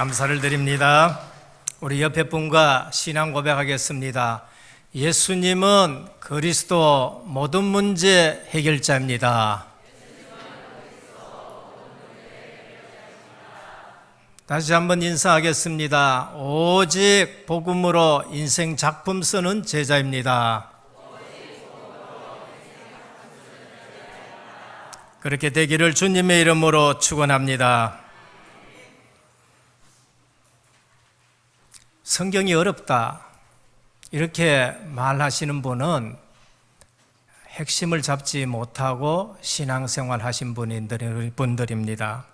감사를 드립니다. 우리 옆에 분과 신앙 고백하겠습니다. 예수님은 그리스도 모든 문제 해결자입니다. 다시 한번 인사하겠습니다. 오직 복음으로 인생 작품 쓰는 제자입니다. 그렇게 되기를 주님의 이름으로 축원합니다. 성경이 어렵다 이렇게 말하시는 분은 핵심을 잡지 못하고 신앙생활 하신 분들입니다.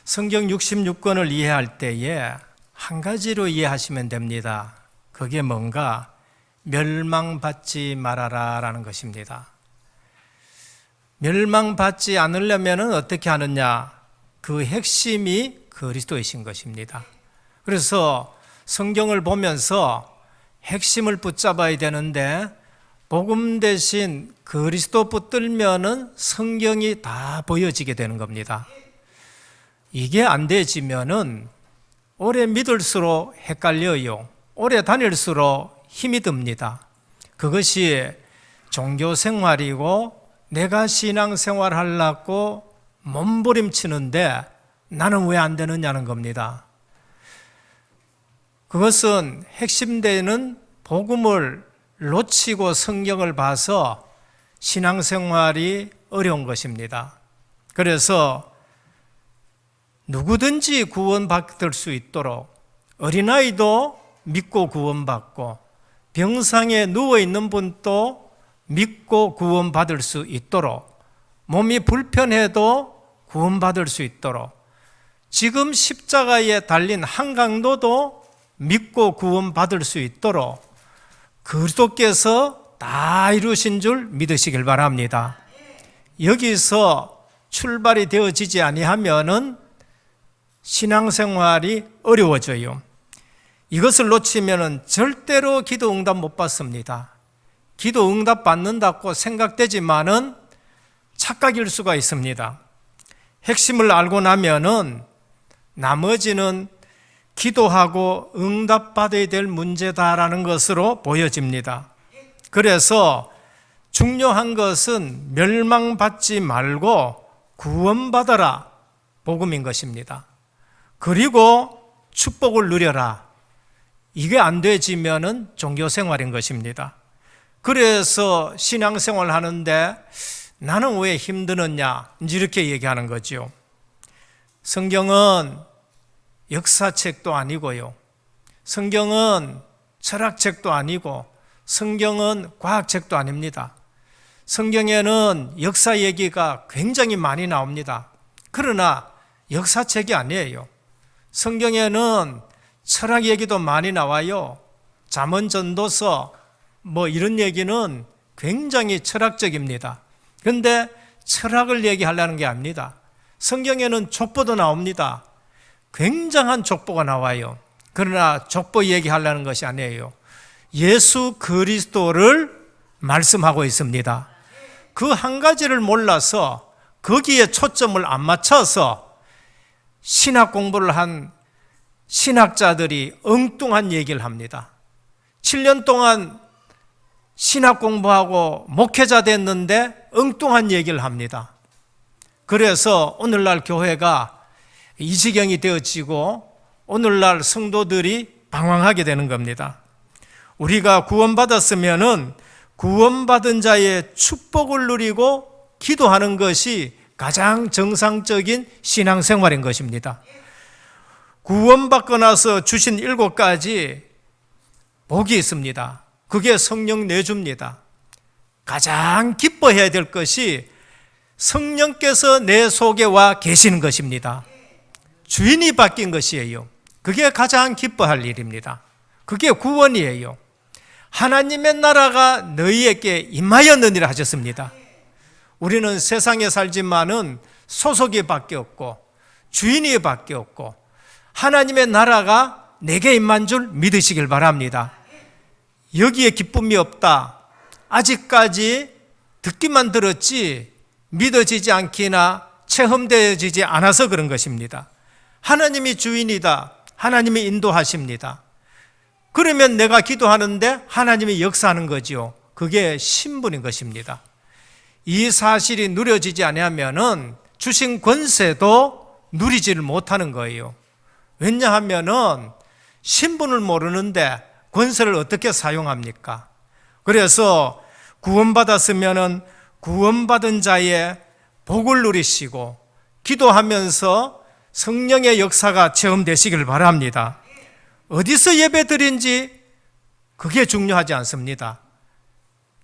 성경 66권을 이해할 때에 한 가지로 이해하시면 됩니다. 그게 뭔가 멸망받지 말아라 라는 것입니다. 멸망받지 않으려면 어떻게 하느냐? 그 핵심이 그리스도이신 것입니다. 그래서 성경을 보면서 핵심을 붙잡아야 되는데 복음 대신 그리스도 붙들면은 성경이 다 보여지게 되는 겁니다. 이게 안 되지면은 오래 믿을수록 헷갈려요. 오래 다닐수록 힘이 듭니다. 그것이 종교 생활이고 내가 신앙 생활 하려고 몸부림치는데 나는 왜 안 되느냐는 겁니다. 그것은 핵심되는 복음을 놓치고 성경을 봐서 신앙생활이 어려운 것입니다. 그래서 누구든지 구원받을 수 있도록 어린아이도 믿고 구원받고 병상에 누워있는 분도 믿고 구원받을 수 있도록 몸이 불편해도 구원받을 수 있도록 지금 십자가에 달린 한강도도 믿고 구원받을 수 있도록 그리스도께서 다 이루신 줄 믿으시길 바랍니다. 여기서 출발이 되어지지 아니하면은 신앙생활이 어려워져요. 이것을 놓치면은 절대로 기도 응답 못 받습니다. 기도 응답 받는다고 생각되지만은 착각일 수가 있습니다. 핵심을 알고 나면은 나머지는 기도하고 응답받아야 될 문제다라는 것으로 보여집니다. 그래서 중요한 것은 멸망받지 말고 구원받아라 복음인 것입니다. 그리고 축복을 누려라. 이게 안 되지면은 종교생활인 것입니다. 그래서 신앙생활 하는데 나는 왜 힘드느냐 이렇게 얘기하는 거죠. 성경은 역사책도 아니고요. 성경은 철학책도 아니고 성경은 과학책도 아닙니다. 성경에는 역사 얘기가 굉장히 많이 나옵니다. 그러나 역사책이 아니에요. 성경에는 철학 얘기도 많이 나와요. 잠언 전도서 이런 얘기는 굉장히 철학적입니다. 그런데 철학을 얘기하려는 게 아닙니다. 성경에는 족보도 나옵니다. 굉장한 족보가 나와요. 그러나 족보 얘기하려는 것이 아니에요. 예수 그리스도를 말씀하고 있습니다. 그 한 가지를 몰라서 거기에 초점을 안 맞춰서 신학 공부를 한 신학자들이 엉뚱한 얘기를 합니다. 7년 동안 신학 공부하고 목회자 됐는데 엉뚱한 얘기를 합니다. 그래서 오늘날 교회가 이 지경이 되어지고 오늘날 성도들이 방황하게 되는 겁니다. 우리가 구원받았으면은 구원받은 자의 축복을 누리고 기도하는 것이 가장 정상적인 신앙생활인 것입니다. 구원받고 나서 주신 7가지 복이 있습니다. 그게 성령 내줍니다. 가장 기뻐해야 될 것이 성령께서 내 속에 와 계시는 것입니다. 주인이 바뀐 것이에요. 그게 가장 기뻐할 일입니다. 그게 구원이에요. 하나님의 나라가 너희에게 임하였느니라 하셨습니다. 우리는 세상에 살지만은 소속이 바뀌었고 주인이 바뀌었고 하나님의 나라가 내게 임한 줄 믿으시길 바랍니다. 여기에 기쁨이 없다. 아직까지 듣기만 들었지 믿어지지 않기나 체험되어지지 않아서 그런 것입니다. 하나님이 주인이다. 하나님이 인도하십니다. 그러면 내가 기도하는데 하나님이 역사하는 거지요. 그게 신분인 것입니다. 이 사실이 누려지지 아니하면은 주신 권세도 누리지를 못하는 거예요. 왜냐하면은 신분을 모르는데 권세를 어떻게 사용합니까? 그래서 구원받았으면은 구원받은 자의 복을 누리시고 기도하면서 성령의 역사가 체험되시길 바랍니다. 어디서 예배 드린지 그게 중요하지 않습니다.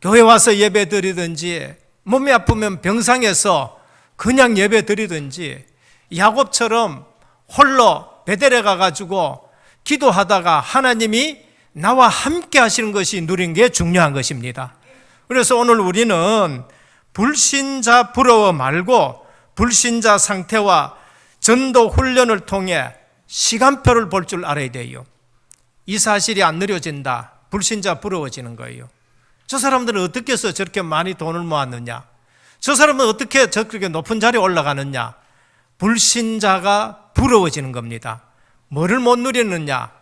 교회 와서 예배 드리든지 몸이 아프면 병상에서 그냥 예배 드리든지 야곱처럼 홀로 베델에 가가지고 기도하다가 하나님이 나와 함께 하시는 것이 누린 게 중요한 것입니다. 그래서 오늘 우리는 불신자 부러워 말고 불신자 상태와 전도 훈련을 통해 시간표를 볼 줄 알아야 돼요. 이 사실이 안 누려진다. 불신자 부러워지는 거예요. 저 사람들은 어떻게 해서 저렇게 많이 돈을 모았느냐? 저 사람은 어떻게 저렇게 높은 자리에 올라가느냐? 불신자가 부러워지는 겁니다. 뭐를 못 누리느냐?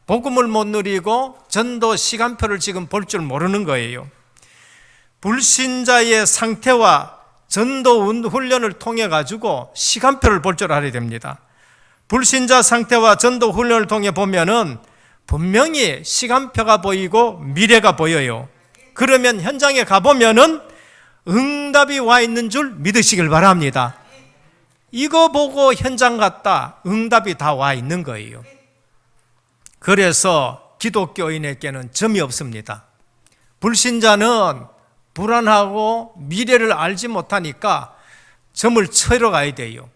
복음을 못 누리고 전도 시간표를 지금 볼 줄 모르는 거예요. 불신자의 상태와 전도 훈련을 통해 가지고 시간표를 볼 줄 알아야 됩니다. 불신자 상태와 전도 훈련을 통해 보면은 분명히 시간표가 보이고 미래가 보여요. 그러면 현장에 가보면은 응답이 와 있는 줄 믿으시길 바랍니다. 이거 보고 현장 갔다 응답이 다 와 있는 거예요. 그래서 기독교인에게는 점이 없습니다. 불신자는 불안하고 미래를 알지 못하니까 점을 치러 가야 돼요.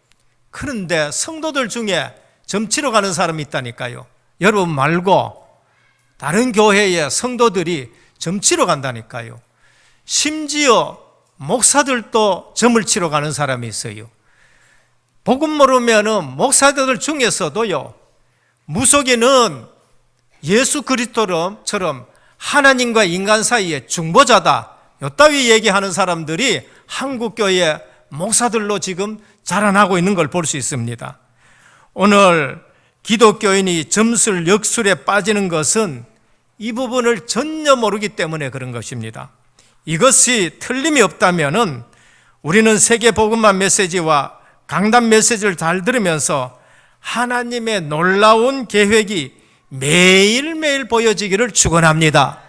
그런데 성도들 중에 점 치러 가는 사람이 있다니까요. 여러분 말고 다른 교회의 성도들이 점 치러 간다니까요. 심지어 목사들도 점을 치러 가는 사람이 있어요. 복음 모르면은 목사들 중에서도요, 무속인은 예수 그리스도처럼 하나님과 인간 사이의 중보자다, 요따위 얘기하는 사람들이 한국교회 목사들로 지금 자라나고 있는 걸 볼 수 있습니다. 오늘 기독교인이 점술, 역술에 빠지는 것은 이 부분을 전혀 모르기 때문에 그런 것입니다. 이것이 틀림이 없다면은 우리는 세계복음화 메시지와 강단 메시지를 잘 들으면서 하나님의 놀라운 계획이 매일매일 보여지기를 축원합니다.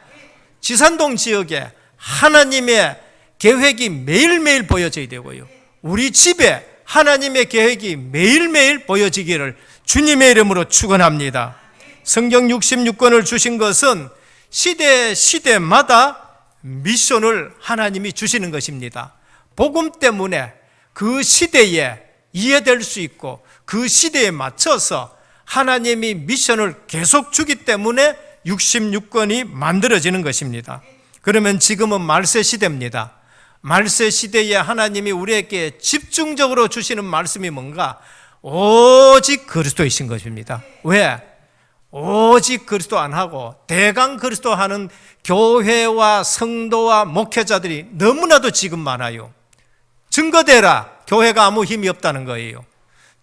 지산동 지역에 하나님의 계획이 매일매일 보여져야 되고요, 우리 집에 하나님의 계획이 매일매일 보여지기를 주님의 이름으로 축원합니다. 성경 66권을 주신 것은 시대마다 미션을 하나님이 주시는 것입니다. 복음 때문에 그 시대에 이해될 수 있고 그 시대에 맞춰서 하나님이 미션을 계속 주기 때문에 66권이 만들어지는 것입니다. 그러면 지금은 말세 시대입니다. 말세 시대에 하나님이 우리에게 집중적으로 주시는 말씀이 뭔가? 오직 그리스도이신 것입니다. 왜? 오직 그리스도 안 하고 대강 그리스도 하는 교회와 성도와 목회자들이 너무나도 지금 많아요. 증거대라, 교회가 아무 힘이 없다는 거예요.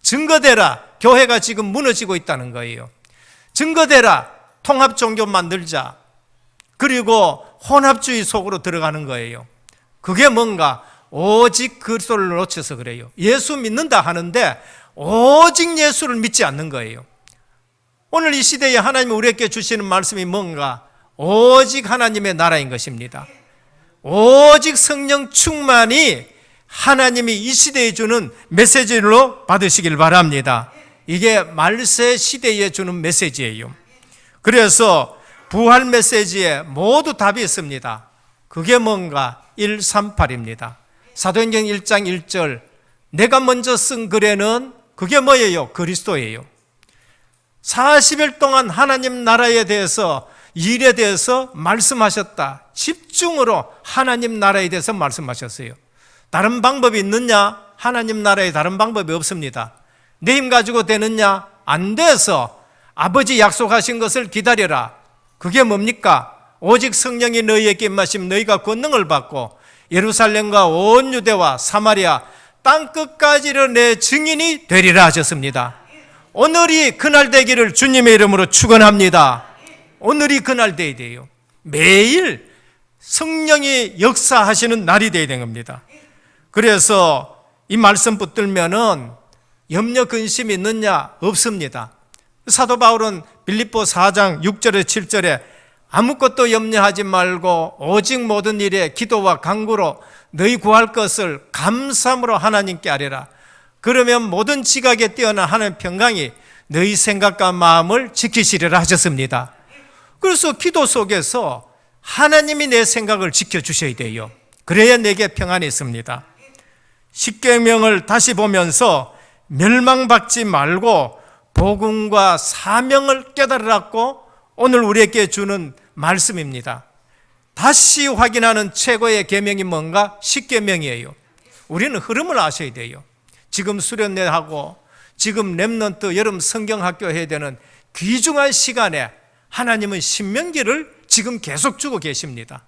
증거대라, 교회가 지금 무너지고 있다는 거예요. 증거대라, 통합종교 만들자, 그리고 혼합주의 속으로 들어가는 거예요. 그게 뭔가? 오직 그리스도를 놓쳐서 그래요. 예수 믿는다 하는데 오직 예수를 믿지 않는 거예요. 오늘 이 시대에 하나님이 우리에게 주시는 말씀이 뭔가? 오직 하나님의 나라인 것입니다. 오직 성령 충만이 하나님이 이 시대에 주는 메시지로 받으시길 바랍니다. 이게 말세 시대에 주는 메시지예요. 그래서 부활 메시지에 모두 답이 있습니다. 그게 뭔가? 138입니다. 사도행전 1장 1절, 내가 먼저 쓴 글에는 그게 뭐예요? 그리스도예요. 40일 동안 하나님 나라에 대해서, 일에 대해서 말씀하셨다. 집중으로 하나님 나라에 대해서 말씀하셨어요. 다른 방법이 있느냐? 하나님 나라에 다른 방법이 없습니다. 내 힘 가지고 되느냐? 안 돼서 아버지 약속하신 것을 기다려라. 그게 뭡니까? 오직 성령이 너희에게 임하시면 너희가 권능을 받고 예루살렘과 온 유대와 사마리아 땅끝까지를 내 증인이 되리라 하셨습니다. 오늘이 그날 되기를 주님의 이름으로 축원합니다. 오늘이 그날 되어야 돼요. 매일 성령이 역사하시는 날이 되어야 되는 겁니다. 그래서 이 말씀 붙들면은 염려 근심이 있느냐? 없습니다. 사도 바울은 빌립보 4장 6절에 7절에 아무것도 염려하지 말고 오직 모든 일에 기도와 간구로 너희 구할 것을 감사함으로 하나님께 아뢰라. 그러면 모든 지각에 뛰어난 하나님의 평강이 너희 생각과 마음을 지키시리라 하셨습니다. 그래서 기도 속에서 하나님이 내 생각을 지켜주셔야 돼요. 그래야 내게 평안이 있습니다. 십계명을 다시 보면서 멸망받지 말고 복음과 사명을 깨달으라고 오늘 우리에게 주는 말씀입니다. 다시 확인하는 최고의 계명이 뭔가? 십계명이에요. 우리는 흐름을 아셔야 돼요. 지금 수련회하고 지금 렘넌트 여름 성경학교 해야 되는 귀중한 시간에 하나님은 신명기를 지금 계속 주고 계십니다.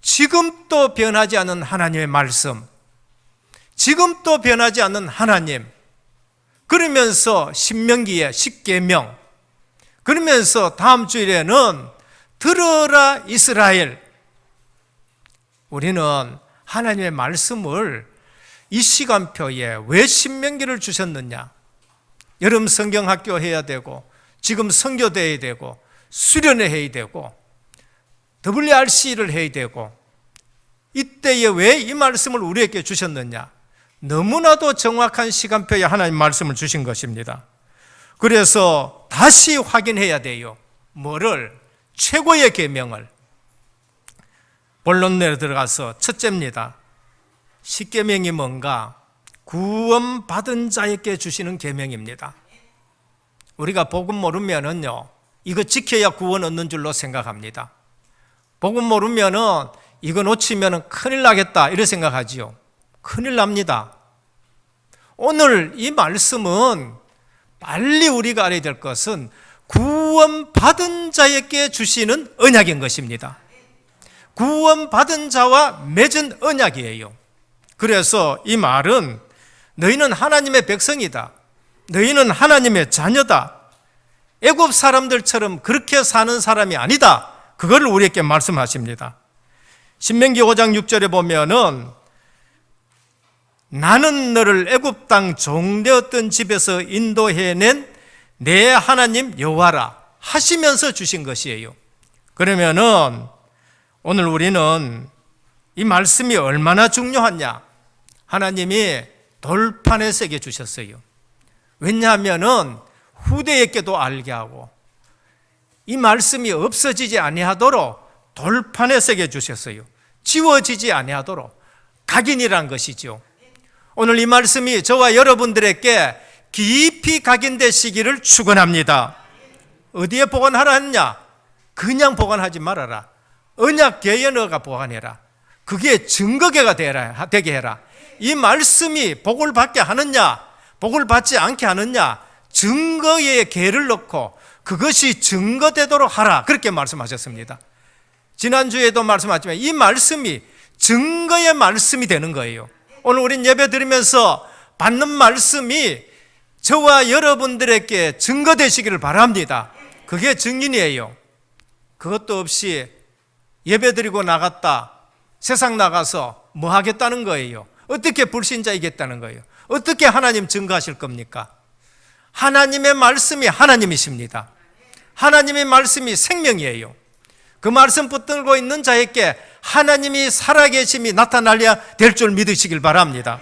지금도 변하지 않는 하나님의 말씀, 지금도 변하지 않는 하나님, 그러면서 신명기의 십계명, 그러면서 다음 주일에는 들어라 이스라엘. 우리는 하나님의 말씀을 이 시간표에 왜 신명기를 주셨느냐? 여름 성경학교 해야 되고 지금 선교대 해야 되고 수련회 해야 되고 WRC를 해야 되고 이때에 왜 이 말씀을 우리에게 주셨느냐? 너무나도 정확한 시간표에 하나님 말씀을 주신 것입니다. 그래서 다시 확인해야 돼요. 뭐를? 최고의 계명을. 본론내로 들어가서 첫째입니다. 십계명이 뭔가? 구원받은 자에게 주시는 계명입니다. 우리가 복음 모르면은요, 이거 지켜야 구원 얻는 줄로 생각합니다. 복음 모르면은 이거 놓치면은 큰일 나겠다 이렇게 생각하지요. 큰일 납니다. 오늘 이 말씀은 빨리 우리가 알아야 될 것은 구원받은 자에게 주시는 언약인 것입니다. 구원받은 자와 맺은 언약이에요. 그래서 이 말은 너희는 하나님의 백성이다. 너희는 하나님의 자녀다. 애굽 사람들처럼 그렇게 사는 사람이 아니다. 그거를 우리에게 말씀하십니다. 신명기 5장 6절에 보면은 나는 너를 애굽 땅 종되었던 집에서 인도해낸 내 하나님 여호와라 하시면서 주신 것이에요. 그러면은 오늘 우리는 이 말씀이 얼마나 중요하냐? 하나님이 돌판에 새겨 주셨어요. 왜냐하면은 후대에게도 알게 하고 이 말씀이 없어지지 아니하도록 돌판에 새겨 주셨어요. 지워지지 아니하도록 각인이란 것이죠. 오늘 이 말씀이 저와 여러분들에게 깊이 각인되시기를 축원합니다. 어디에 보관하라 했냐? 그냥 보관하지 말아라. 언약궤에 넣어가 보관해라. 그게 증거궤가 되게 해라. 이 말씀이 복을 받게 하느냐, 복을 받지 않게 하느냐, 증거의 궤를 넣고 그것이 증거되도록 하라. 그렇게 말씀하셨습니다. 지난주에도 말씀하셨지만 이 말씀이 증거의 말씀이 되는 거예요. 오늘 우린 예배 드리면서 받는 말씀이 저와 여러분들에게 증거되시기를 바랍니다. 그게 증인이에요. 그것도 없이 예배 드리고 나갔다 세상 나가서 뭐 하겠다는 거예요? 어떻게 불신자이겠다는 거예요? 어떻게 하나님 증거하실 겁니까? 하나님의 말씀이 하나님이십니다. 하나님의 말씀이 생명이에요. 그 말씀 붙들고 있는 자에게 하나님이 살아계심이 나타나야 될 줄 믿으시길 바랍니다.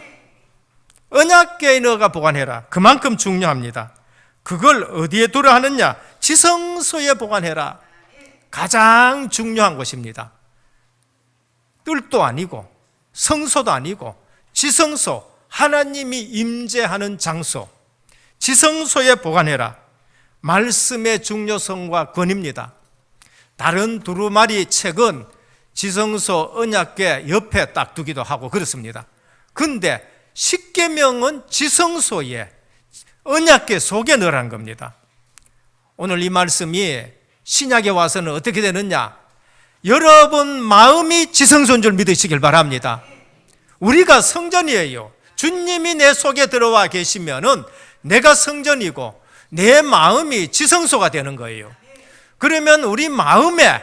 언약궤에 넣어가 보관해라. 그만큼 중요합니다. 그걸 어디에 두라 하느냐? 지성소에 보관해라. 가장 중요한 것입니다. 뜰도 아니고 성소도 아니고 지성소, 하나님이 임재하는 장소, 지성소에 보관해라. 말씀의 중요성과 권위입니다. 다른 두루마리 책은 지성소 언약궤 옆에 딱 두기도 하고 그렇습니다. 근데 십계명은 지성소에 언약궤 속에 넣으라는 겁니다. 오늘 이 말씀이 신약에 와서는 어떻게 되느냐? 여러분 마음이 지성소인 줄 믿으시길 바랍니다. 우리가 성전이에요. 주님이 내 속에 들어와 계시면은 내가 성전이고 내 마음이 지성소가 되는 거예요. 그러면 우리 마음에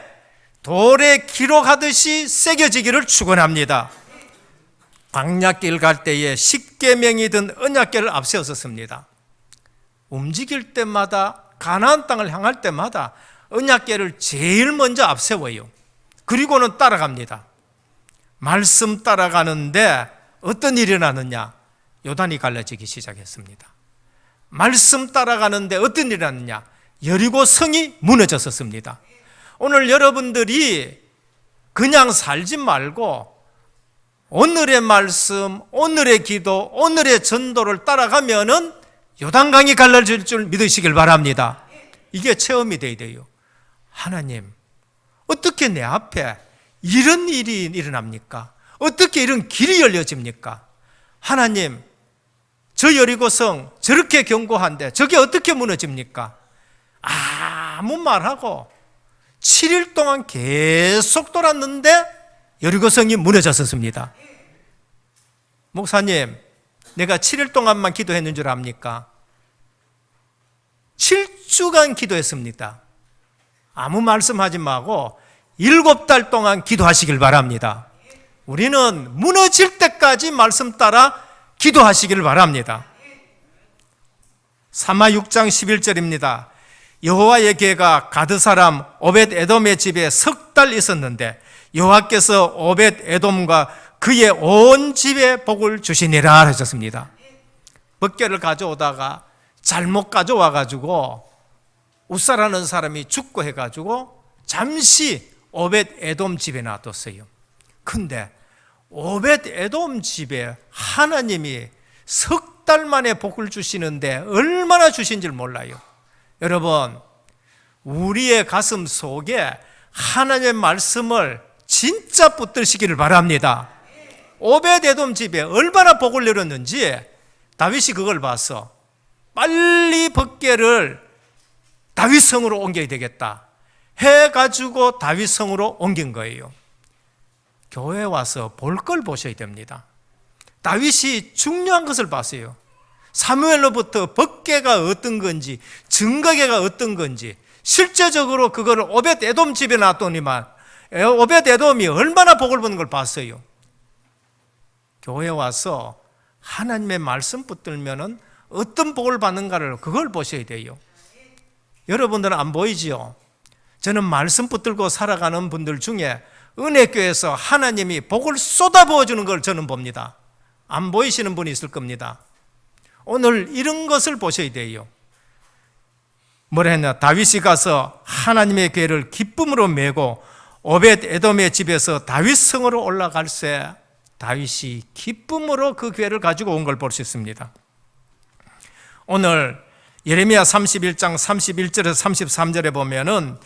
돌에 기록하듯이 새겨지기를 축원합니다. 광야길 갈 때에 십계명이든 언약궤를 앞세웠었습니다. 움직일 때마다 가나안 땅을 향할 때마다 언약궤를 제일 먼저 앞세워요. 그리고는 따라갑니다. 말씀 따라가는데 어떤 일이 일어나느냐? 요단이 갈라지기 시작했습니다. 말씀 따라가는데 어떤 일이 일어나느냐? 여리고 성이 무너졌었습니다. 오늘 여러분들이 그냥 살지 말고 오늘의 말씀, 오늘의 기도, 오늘의 전도를 따라가면은 요단강이 갈라질 줄 믿으시길 바랍니다. 이게 체험이 돼야 돼요. 하나님, 어떻게 내 앞에 이런 일이 일어납니까? 어떻게 이런 길이 열려집니까? 하나님, 저 여리고성 저렇게 견고한데 저게 어떻게 무너집니까? 아무 말하고 7일 동안 계속 돌았는데 여리고성이 무너졌었습니다. 목사님, 내가 7일 동안만 기도했는 줄 압니까? 7주간 기도했습니다. 아무 말씀하지 말고 7달 동안 기도하시길 바랍니다. 우리는 무너질 때까지 말씀 따라 기도하시길 바랍니다. 사마 6장 11절입니다. 여호와의 궤가 가드 사람 오벳 에돔의 집에 석 달 있었는데 여호와께서 오벳 에돔과 그의 온 집에 복을 주시니라 하셨습니다. 벗개를 가져오다가 잘못 가져와가지고 웃사라는 사람이 죽고 해가지고 잠시 오벳 에돔 집에 놔뒀어요. 근데 오벳 에돔 집에 하나님이 석 달 만에 복을 주시는데 얼마나 주신 줄 몰라요. 여러분, 우리의 가슴 속에 하나님의 말씀을 진짜 붙드시기를 바랍니다. 오벳 에돔 집에 얼마나 복을 내렸는지 다윗이 그걸 봐서 빨리 벗개를 다윗성으로 옮겨야 되겠다 해가지고 다윗성으로 옮긴 거예요. 교회에 와서 볼 걸 보셔야 됩니다. 다윗이 중요한 것을 봤어요. 사무엘로부터 벗개가 어떤 건지, 증거궤가 어떤 건지, 실제적으로 그거를 오벳 에돔 집에 놨더니만 오벳 에돔이 얼마나 복을 받는 걸 봤어요. 교회에 와서 하나님의 말씀 붙들면은 어떤 복을 받는가를 그걸 보셔야 돼요. 여러분들은 안 보이지요? 저는 말씀 붙들고 살아가는 분들 중에 은혜교회에서 하나님이 복을 쏟아부어 주는 걸 저는 봅니다. 안 보이시는 분이 있을 겁니다. 오늘 이런 것을 보셔야 돼요. 뭐라 했냐? 다윗이 가서 하나님의 궤를 기쁨으로 메고 오벳 에돔의 집에서 다윗성으로 올라갈새 다윗이 기쁨으로 그 궤를 가지고 온 걸 볼 수 있습니다. 오늘 예레미야 31장 31절에서 33절에 보면은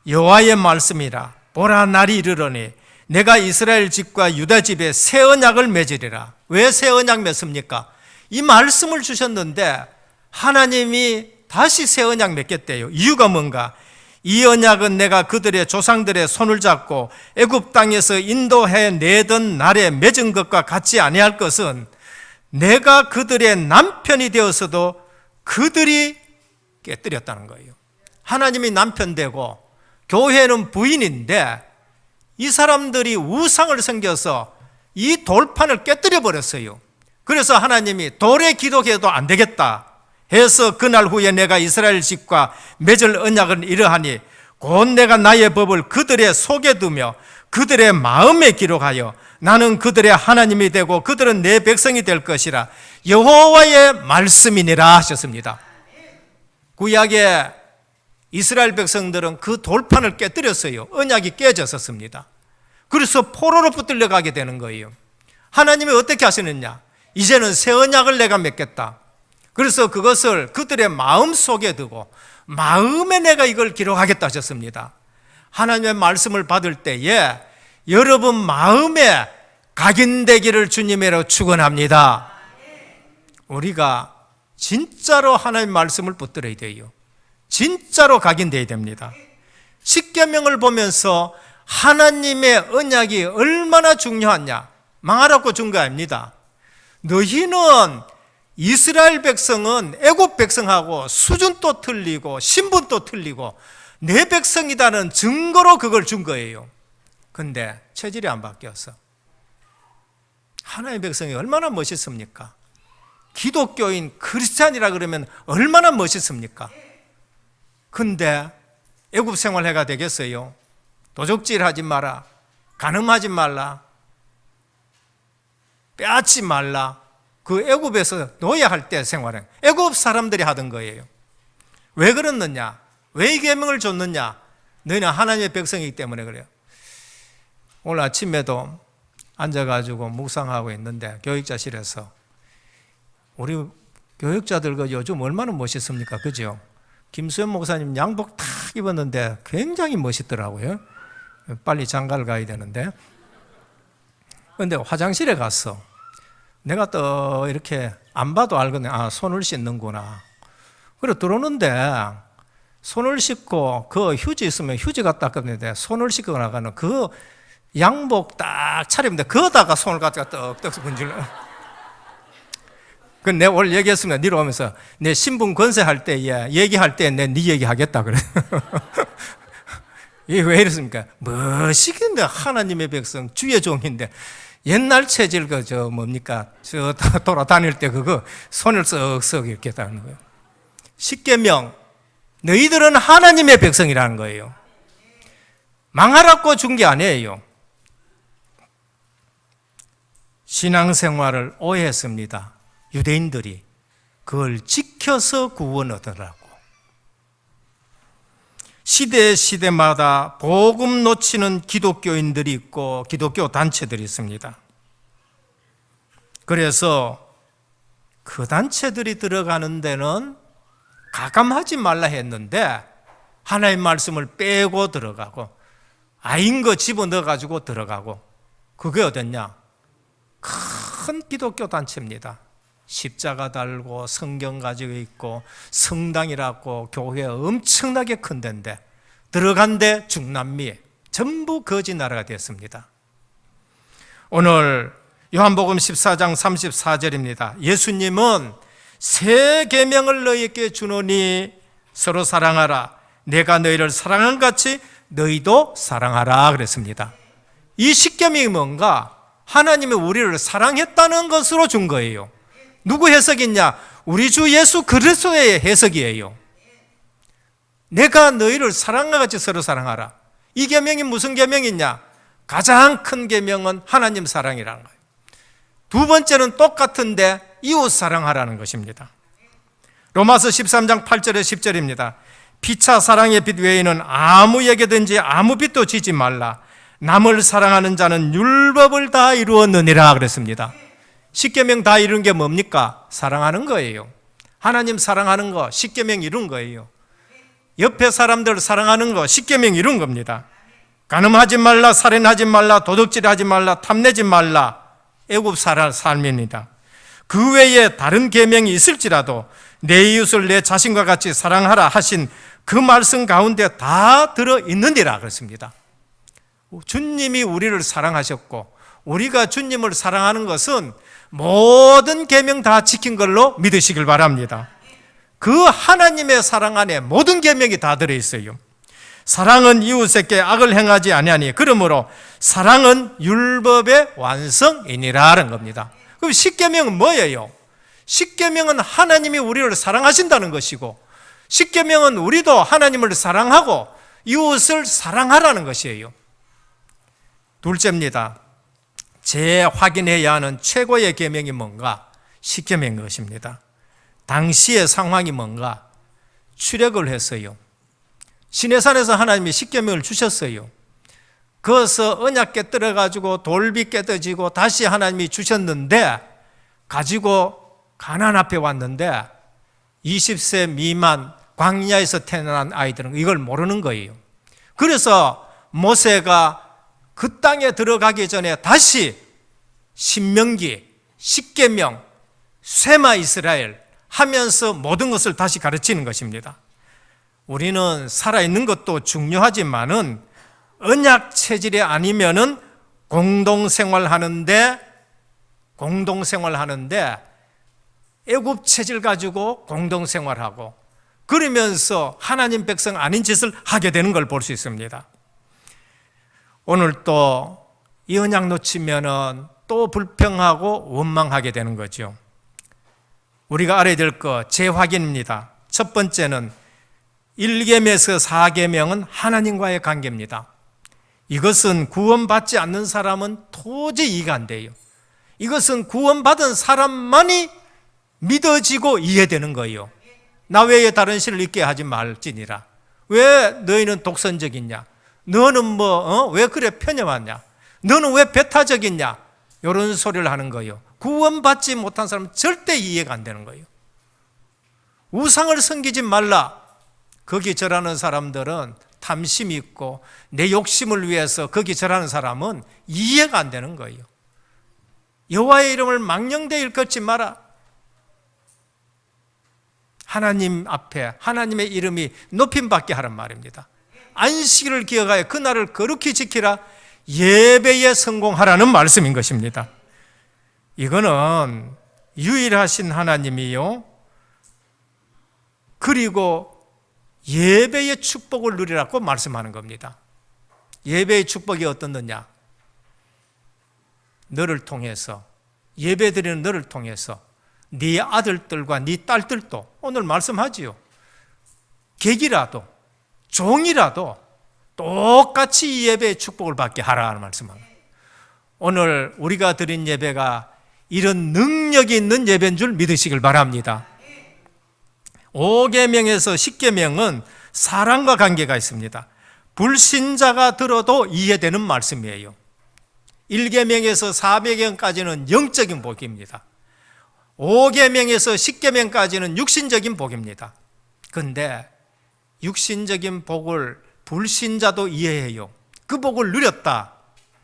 여호와의 말씀이라 보라 날이 이르러니 내가 이스라엘 집과 유다 집에 새 언약을 맺으리라. 왜 새 언약 맺습니까? 이 말씀을 주셨는데 하나님이 다시 새 언약 맺겠대요. 이유가 뭔가? 이 언약은 내가 그들의 조상들의 손을 잡고 애굽 땅에서 인도해 내던 날에 맺은 것과 같지 아니할 것은 내가 그들의 남편이 되어서도 그들이 깨뜨렸다는 거예요. 하나님이 남편 되고 교회는 부인인데 이 사람들이 우상을 섬겨서 이 돌판을 깨뜨려 버렸어요. 그래서 하나님이 돌에 기도해도 안 되겠다 해서 그날 후에 내가 이스라엘 집과 맺을 언약은 이러하니 곧 내가 나의 법을 그들의 속에 두며 그들의 마음에 기록하여 나는 그들의 하나님이 되고 그들은 내 백성이 될 것이라 여호와의 말씀이니라 하셨습니다. 구약의 이스라엘 백성들은 그 돌판을 깨뜨렸어요. 언약이 깨졌었습니다. 그래서 포로로 붙들려 가게 되는 거예요. 하나님이 어떻게 하시느냐? 이제는 새 언약을 내가 맺겠다. 그래서 그것을 그들의 마음 속에 두고 마음에 내가 이걸 기록하겠다 하셨습니다. 하나님의 말씀을 받을 때에 여러분 마음에 각인되기를 주님으로 축원합니다. 우리가 진짜로 하나님의 말씀을 붙들어야 돼요. 진짜로 각인되어야 됩니다. 십계명을 보면서 하나님의 언약이 얼마나 중요하냐? 망하라고 준 거 아닙니다. 너희는 이스라엘 백성은 애굽 백성하고 수준도 틀리고 신분도 틀리고 내 백성이다는 증거로 그걸 준 거예요. 근데 체질이 안 바뀌었어. 하나님의 백성이 얼마나 멋있습니까? 기독교인 크리스찬이라 그러면 얼마나 멋있습니까? 근데 애굽 생활해가 되겠어요? 도적질하지 마라, 간음하지 말라, 빼앗지 말라. 그 애굽에서 노예할 때 생활은 애굽 사람들이 하던 거예요. 왜 그랬느냐? 왜 이 계명을 줬느냐? 너희는 하나님의 백성이기 때문에 그래요. 오늘 아침에도 앉아가지고 묵상하고 있는데 교육자실에서 우리 교육자들 요즘 얼마나 멋있습니까? 그죠? 김수현 목사님 양복 탁 입었는데 굉장히 멋있더라고요. 빨리 장가를 가야 되는데. 그런데 화장실에 갔어. 내가 또 이렇게 안 봐도 알거든. 아, 손을 씻는구나. 그래 들어오는데 손을 씻고 그 휴지 있으면 휴지 갖다 닦는데 손을 씻고 나가는 그 양복 딱 차리는데 그거다가 손을 갖다가 떡떡 건질러. 그 내가 오늘 얘기했습니다. 니로 오면서 내 신분 권세할 때 얘기할 때 내 네 얘기하겠다 그래. 이게 왜 이랬습니까? 멋있겠네. 하나님의 백성 주의 종인데 옛날 체질 뭡니까? 저 돌아다닐 때 그거 손을 썩썩 이렇게 다는 거예요. 십계명, 너희들은 하나님의 백성이라는 거예요. 망하라고 준 게 아니에요. 신앙생활을 오해했습니다. 유대인들이 그걸 지켜서 구원 얻으라고. 시대마다 복음 놓치는 기독교인들이 있고 기독교 단체들이 있습니다. 그래서 그 단체들이 들어가는 데는 가감하지 말라 했는데 하나님의 말씀을 빼고 들어가고 아인 거 집어넣어가지고 들어가고 그게 어딨냐? 큰 기독교 단체입니다. 십자가 달고 성경 가지고 있고 성당이라고 교회 엄청나게 큰 데인데 들어간 데 중남미 전부 거지 나라가 됐습니다. 오늘 요한복음 14장 34절입니다. 예수님은 새 계명을 너희에게 주노니 서로 사랑하라. 내가 너희를 사랑한 같이 너희도 사랑하라 그랬습니다. 이 십계명이 뭔가? 하나님이 우리를 사랑했다는 것으로 준 거예요. 누구 해석이냐? 우리 주 예수 그리스도의 해석이에요. 내가 너희를 사랑과 같이 서로 사랑하라. 이 계명이 무슨 계명이냐? 가장 큰 계명은 하나님 사랑이라는 거예요. 두 번째는 똑같은데 이웃 사랑하라는 것입니다. 로마서 13장 8절에 10절입니다. 피차 사랑의 빛 외에는 아무에게든지 아무 빛도 지지 말라. 남을 사랑하는 자는 율법을 다 이루었느니라 그랬습니다. 십계명 다 이룬 게 뭡니까? 사랑하는 거예요. 하나님 사랑하는 거 십계명 이룬 거예요. 옆에 사람들 사랑하는 거 십계명 이룬 겁니다. 간음하지 말라, 살인하지 말라, 도둑질하지 말라, 탐내지 말라. 애굽 삶입니다. 그 외에 다른 계명이 있을지라도 내 이웃을 내 자신과 같이 사랑하라 하신 그 말씀 가운데 다 들어있느니라 그랬습니다. 주님이 우리를 사랑하셨고 우리가 주님을 사랑하는 것은 모든 계명 다 지킨 걸로 믿으시길 바랍니다. 그 하나님의 사랑 안에 모든 계명이 다 들어있어요. 사랑은 이웃에게 악을 행하지 아니하니 그러므로 사랑은 율법의 완성이니라는 겁니다. 그럼 십계명은 뭐예요? 십계명은 하나님이 우리를 사랑하신다는 것이고 십계명은 우리도 하나님을 사랑하고 이웃을 사랑하라는 것이에요. 둘째입니다. 재확인해야 하는 최고의 계명이 뭔가? 십계명인 것입니다. 당시의 상황이 뭔가? 출애굽을 했어요. 시내산에서 하나님이 십계명을 주셨어요. 거기서 언약 깨뜨려가지고 돌비 깨뜨지고 다시 하나님이 주셨는데 가지고 가나안 앞에 왔는데 20세 미만 광야에서 태어난 아이들은 이걸 모르는 거예요. 그래서 모세가 그 땅에 들어가기 전에 다시 신명기, 십계명, 쇠마 이스라엘 하면서 모든 것을 다시 가르치는 것입니다. 우리는 살아있는 것도 중요하지만은 언약 체질이 아니면은 공동생활하는데 애굽 체질 가지고 공동생활하고 그러면서 하나님 백성 아닌 짓을 하게 되는 걸 볼 수 있습니다. 오늘 또 이 언약 놓치면은 또 불평하고 원망하게 되는 거죠. 우리가 알아야 될 거 재확인입니다. 첫 번째는 1계명에서 4계명은 하나님과의 관계입니다. 이것은 구원받지 않는 사람은 도저히 이해가 안 돼요. 이것은 구원받은 사람만이 믿어지고 이해되는 거예요. 나 외에 다른 신을 있게 하지 말지니라. 왜 너희는 독선적이냐? 너는 왜 그래 편협하냐? 너는 왜 배타적이냐? 이런 소리를 하는 거예요. 구원받지 못한 사람은 절대 이해가 안 되는 거예요. 우상을 섬기지 말라. 거기 절하는 사람들은 탐심이 있고 내 욕심을 위해서 거기 절하는 사람은 이해가 안 되는 거예요. 여호와의 이름을 망령되이 일컫지 마라. 하나님 앞에 하나님의 이름이 높임받게 하란 말입니다. 안식일을 기억하여 그날을 거룩히 지키라. 예배에 성공하라는 말씀인 것입니다. 이거는 유일하신 하나님이요, 그리고 예배의 축복을 누리라고 말씀하는 겁니다. 예배의 축복이 어떤 거냐? 너를 통해서, 예배드리는 너를 통해서 네 아들들과 네 딸들도, 오늘 말씀하지요, 객이라도 종이라도 똑같이 이 예배의 축복을 받게 하라는 말씀합니다. 오늘 우리가 드린 예배가 이런 능력이 있는 예배인 줄 믿으시길 바랍니다. 5계명에서 10계명은 사랑과 관계가 있습니다. 불신자가 들어도 이해되는 말씀이에요. 1계명에서 4계명까지는 영적인 복입니다. 5계명에서 10계명까지는 육신적인 복입니다. 그런데 육신적인 복을 불신자도 이해해요. 그 복을 누렸다.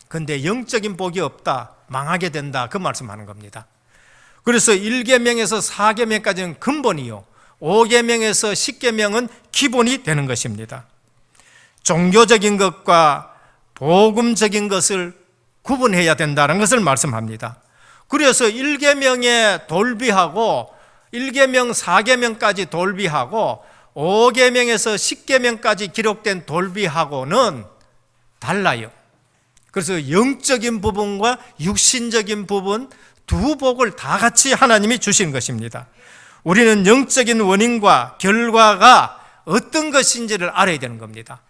그런데 영적인 복이 없다. 망하게 된다. 그 말씀하는 겁니다. 그래서 1계명에서 4계명까지는 근본이요, 5계명에서 10계명은 기본이 되는 것입니다. 종교적인 것과 복음적인 것을 구분해야 된다는 것을 말씀합니다. 그래서 1계명에 돌비하고 1계명 4계명까지 돌비하고 5계명에서 10계명까지 기록된 돌비하고는 달라요. 그래서 영적인 부분과 육신적인 부분 두 복을 다 같이 하나님이 주신 것입니다. 우리는 영적인 원인과 결과가 어떤 것인지를 알아야 되는 겁니다.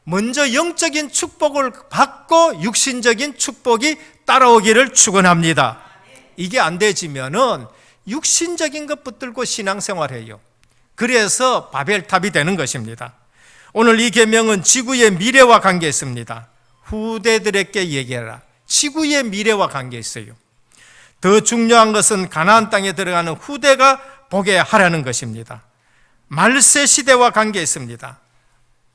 먼저 영적인 축복을 받고 육신적인 축복이 따라오기를 축원합니다. 이게 안 되지면은 육신적인 것 붙들고 신앙생활해요. 그래서 바벨탑이 되는 것입니다. 오늘 이 계명은 지구의 미래와 관계 있습니다. 후대들에게 얘기해라. 지구의 미래와 관계 있어요. 더 중요한 것은 가나안 땅에 들어가는 후대가 보게 하라는 것입니다. 말세 시대와 관계 있습니다.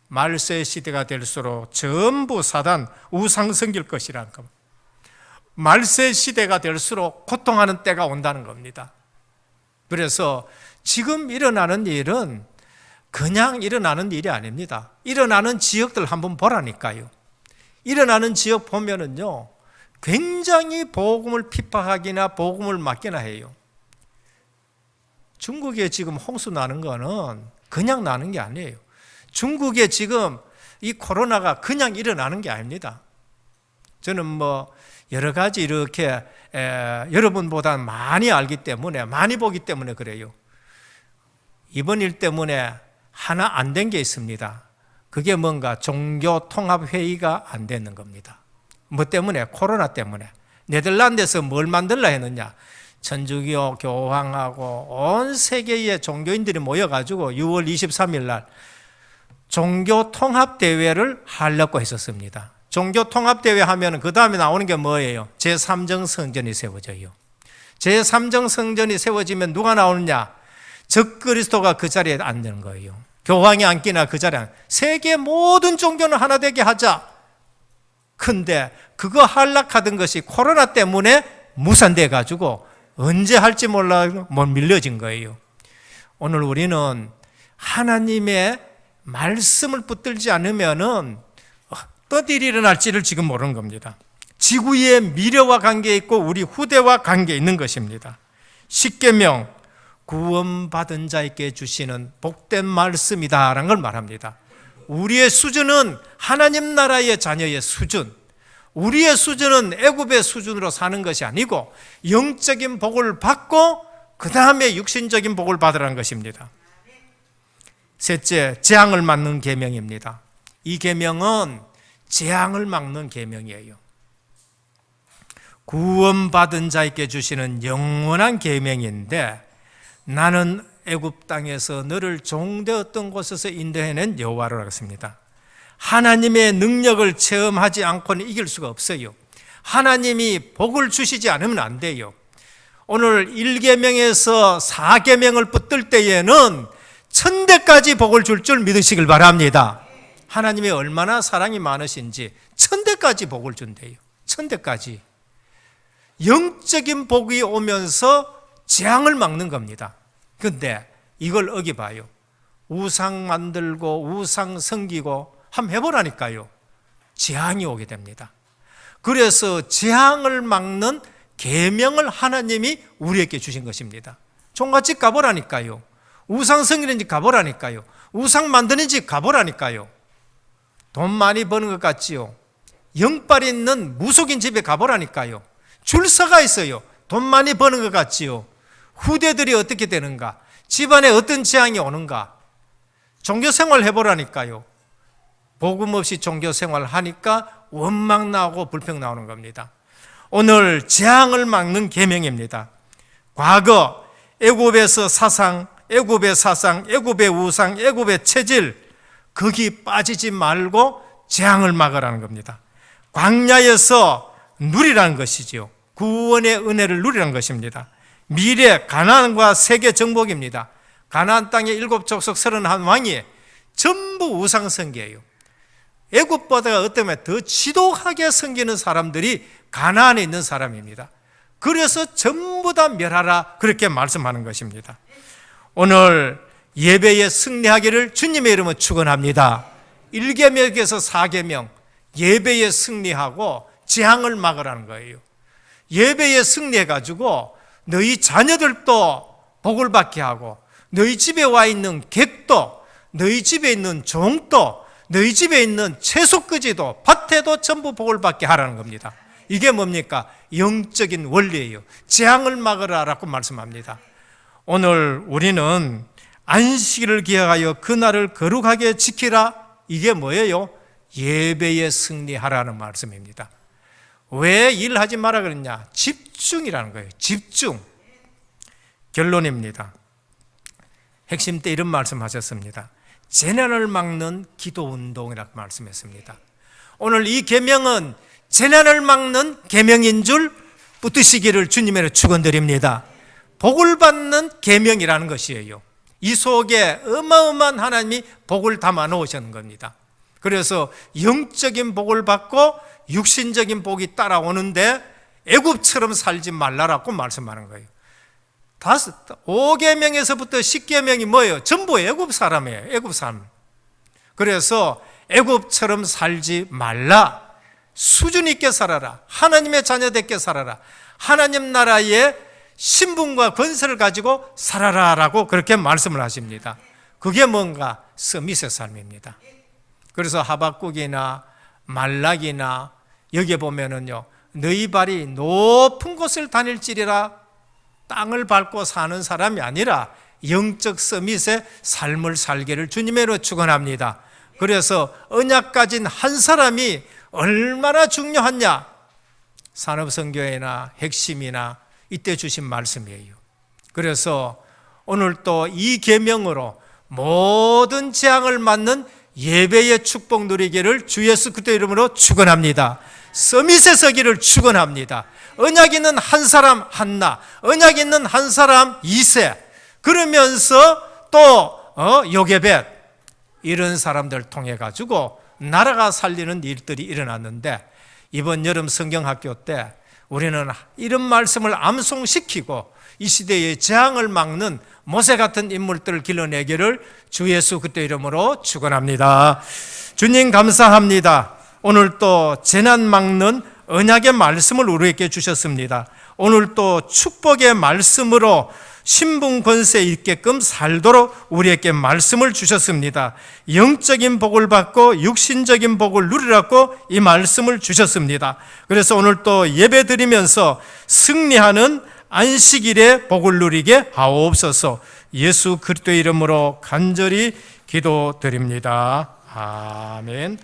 말세 시대가 될수록 전부 사단 우상 섬길 것이라는 겁니다. 말세 시대가 될수록 고통하는 때가 온다는 겁니다. 그래서 지금 일어나는 일은 그냥 일어나는 일이 아닙니다. 일어나는 지역들 한번 보라니까요. 일어나는 지역 보면은요, 굉장히 복음을 핍박하기나 복음을 막기나 해요. 중국에 지금 홍수 나는 거는 그냥 나는 게 아니에요. 중국에 지금 이 코로나가 그냥 일어나는 게 아닙니다. 저는 여러 가지 이렇게 여러분보다 많이 알기 때문에, 많이 보기 때문에 그래요. 이번 일 때문에 하나 안 된 게 있습니다. 그게 뭔가 종교통합회의가 안 되는 겁니다. 뭐 때문에? 코로나 때문에. 네덜란드에서 뭘 만들라 했느냐? 천주교 교황하고 온 세계의 종교인들이 모여가지고 6월 23일 날 종교통합대회를 하려고 했었습니다. 종교통합대회 하면 그 다음에 나오는 게 뭐예요? 제3정 성전이 세워져요. 제3정 성전이 세워지면 누가 나오느냐? 적그리스도가 그 자리에 앉는 거예요. 교황이 앉기나 그 자리에 세계 모든 종교는 하나 되게 하자. 근데 그거 하락하던 것이 코로나 때문에 무산돼 가지고 언제 할지 몰라 못 밀려진 거예요. 오늘 우리는 하나님의 말씀을 붙들지 않으면은 어떤 일이 일어날지를 지금 모르는 겁니다. 지구의 미래와 관계 있고 우리 후대와 관계 있는 것입니다. 십계명 구원받은 자에게 주시는 복된 말씀이다라는 걸 말합니다. 우리의 수준은 하나님 나라의 자녀의 수준, 우리의 수준은 애굽의 수준으로 사는 것이 아니고 영적인 복을 받고 그 다음에 육신적인 복을 받으라는 것입니다. 셋째, 재앙을 막는 계명입니다. 이 계명은 재앙을 막는 계명이에요. 구원받은 자에게 주시는 영원한 계명인데, 나는 애굽 땅에서 너를 종되었던 곳에서 인도해낸 여호와라 했습니다. 하나님의 능력을 체험하지 않고는 이길 수가 없어요. 하나님이 복을 주시지 않으면 안 돼요. 오늘 1계명에서 4계명을 붙들 때에는 1000대까지 복을 줄 줄 믿으시길 바랍니다. 하나님이 얼마나 사랑이 많으신지 1000대까지 복을 준대요. 1000대까지. 영적인 복이 오면서 재앙을 막는 겁니다. 그런데 이걸 어기봐요. 우상 만들고 우상 섬기고 한번 해보라니까요. 재앙이 오게 됩니다. 그래서 재앙을 막는 계명을 하나님이 우리에게 주신 것입니다. 종갓집 가보라니까요. 우상 섬기는 집 가보라니까요. 우상 만드는 집 가보라니까요. 돈 많이 버는 것 같지요. 영빨 있는 무속인 집에 가보라니까요. 줄서가 있어요. 돈 많이 버는 것 같지요. 후대들이 어떻게 되는가, 집안에 어떤 재앙이 오는가. 종교생활 해보라니까요. 복음 없이 종교생활 하니까 원망 나오고 불평 나오는 겁니다. 오늘 재앙을 막는 계명입니다. 과거 애굽에서 사상, 애굽의 사상, 애굽의 우상, 애굽의 체질, 거기 빠지지 말고 재앙을 막으라는 겁니다. 광야에서 누리라는 것이지요. 구원의 은혜를 누리라는 것입니다. 미래 가나안과 세계 정복입니다. 가나안 땅의 7족속 31왕이 전부 우상 숭배예요. 애굽보다 어쩌면 더 지독하게 섬기는 사람들이 가나안에 있는 사람입니다. 그래서 전부 다 멸하라, 그렇게 말씀하는 것입니다. 오늘 예배에 승리하기를 주님의 이름으로 축원합니다. 1계명에서 4계명, 예배에 승리하고 재앙을 막으라는 거예요. 예배에 승리해가지고 너희 자녀들도 복을 받게 하고, 너희 집에 와 있는 객도, 너희 집에 있는 종도, 너희 집에 있는 채소끄지도, 밭에도 전부 복을 받게 하라는 겁니다. 이게 뭡니까? 영적인 원리예요. 재앙을 막으라라고 말씀합니다. 오늘 우리는 안식일을 기억하여 그날을 거룩하게 지키라. 이게 뭐예요? 예배에 승리하라는 말씀입니다. 왜 일하지 마라 그랬냐? 집중이라는 거예요. 집중. 결론입니다. 핵심 때 이런 말씀하셨습니다. 재난을 막는 기도운동이라고 말씀했습니다. 오늘 이 계명은 재난을 막는 계명인 줄 붙드시기를 주님의 축원드립니다. 복을 받는 계명이라는 것이에요. 이 속에 어마어마한 하나님이 복을 담아 놓으시는 겁니다. 그래서 영적인 복을 받고 육신적인 복이 따라오는데 애굽처럼 살지 말라라고 말씀하는 거예요. 5계명에서부터 10계명이 뭐예요? 전부 애굽 사람이에요. 애굽 사람. 그래서 애굽처럼 살지 말라. 수준 있게 살아라. 하나님의 자녀답게 살아라. 하나님 나라의 신분과 권세를 가지고 살아라라고 그렇게 말씀을 하십니다. 그게 뭔가? 서밋의 삶입니다. 그래서 하박국이나 말락이나 여기에 보면은요, 너희 발이 높은 곳을 다닐지리라, 땅을 밟고 사는 사람이 아니라 영적 서밋의 삶을 살기를 주님으로 축원합니다. 그래서 언약 가진 한 사람이 얼마나 중요하냐? 산업선교회나 핵심이나 이때 주신 말씀이에요. 그래서 오늘 또 이 계명으로 모든 재앙을 맞는 예배의 축복 누리기를 주 예수 그리스도 이름으로 축원합니다. 서밋에 서기를 축원합니다. 언약 있는 한 사람 한나, 언약 있는 한 사람 이세, 그러면서 또 요게벳, 이런 사람들 통해 가지고 나라가 살리는 일들이 일어났는데, 이번 여름 성경학교 때 우리는 이런 말씀을 암송시키고 이 시대의 재앙을 막는 모세 같은 인물들을 길러내기를 주 예수 그리스도 이름으로 축원합니다. 주님 감사합니다. 오늘 또 재난 막는 언약의 말씀을 우리에게 주셨습니다. 오늘 또 축복의 말씀으로 신분 권세 있게끔 살도록 우리에게 말씀을 주셨습니다. 영적인 복을 받고 육신적인 복을 누리라고 이 말씀을 주셨습니다. 그래서 오늘 또 예배 드리면서 승리하는 안식일의 복을 누리게 하옵소서. 예수 그리스도의 이름으로 간절히 기도드립니다. 아멘.